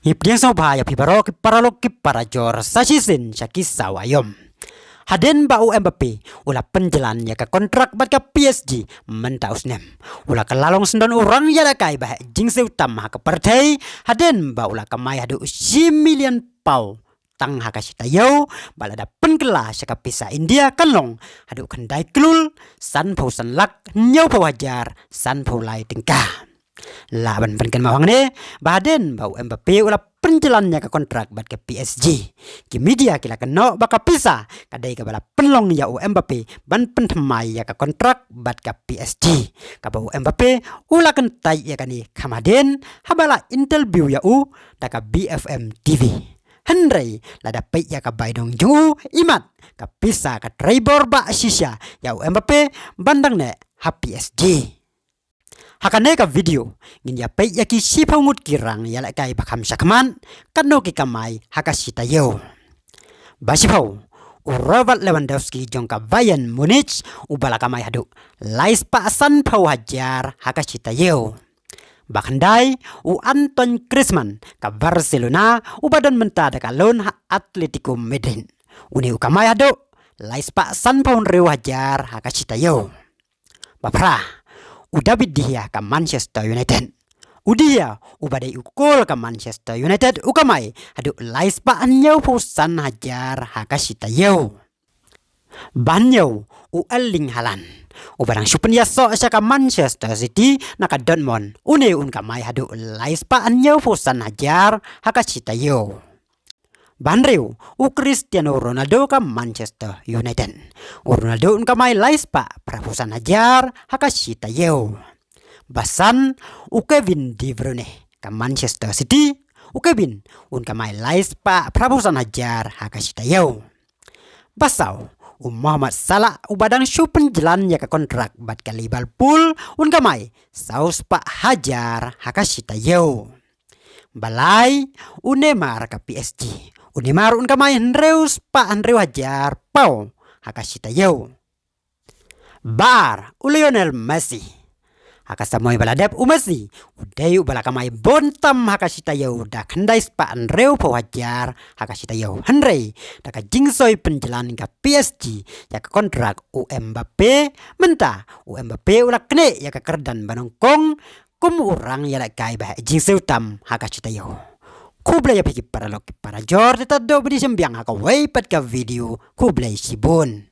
Ipriang sa bahaya pibaro kiparalok kiparajor sa sisin sa kisawayom. Haden ba Mbappe ula penjalan ya ke kontrak bat ke PSG mentaus nem. Ula kelalong sendon orang ya kai bah jingse utama ke partai haden ba ula kamai hadu 1 million pau tang hakasita yo balada penkela saka pisa India kalong hadu kendai kelul san pau san lak nyau pau hajar san pau lai tingkah. Laban penken mawang ne baden bau Mbappe ula penjalannya ke kontrak bat ke PSG. Ki media kila keno baka pisa kadai ke bala penlong ya Mbappe ban pentemai ya ke kontrak bat ke PSG. Ka bau Mbappe ula kentai ya kani kamaden habala interview ya daka BFM TV. Henry lada pay ya ka baidong ju imat ka pisa ka driver ba sisya ya Mbappe bandang ne ha PSG. Hakane ka video ngin ya pay ya ki sipangut kirang ya la kai bakam sakman kano ki kamai hakasita yo. Basipau Robert Lewandowski jongka Bayern Munich ubala kamai hadu lais pa san pau hajar hakasita yo. Bakandai Anton Griezmann ka Barcelona ubadan mentada ka lon Atletico Madrid. Uni ukamai hadu lais pa san pau reu hajar hakasita yo. Bapra David De Gea ka Manchester United. Udia ubadai ukol ka Manchester United ukamai hadu lais pa anyau pusan hajar hakasita yo. Banyo Erling Haaland ubadang supen yaso sa ka Manchester City naka Dortmund une kamai hadu lais pa anyau pusan hajar hakasita yo. Banreu Cristiano Ronaldo ka Manchester United. Ronaldo kamai lais pa prapusan hajar hakasita yo. Basan Kevin De Bruyne ka Manchester City. Kevin kamai lais pa prapusan hajar hakasita yo. Basau Muhammad Salah ubadang supen jalan ya ke kontrak bat ke Liverpool kamai saus pa hajar hakasita yo. Balai Neymar ka PSG. Neymar kamai Andreus pa Andreu hajar pau hakasita yo. Bar Lionel Messi hakasamoy baladep Messi udai ubala kamai bontam hakasita yo da kendais pa Andreu pau hajar hakasita yo. Henry da ka jingsoy penjalan ka PSG ya ke kontrak Mbappe menta Mbappe ula kene ya ke kerdan banongkong kum orang ya la kai bah jingse utam hakasita yo. Kublay ya piki para lok para jor tetap do beri sembiang haka way pat ka video kublay sibun.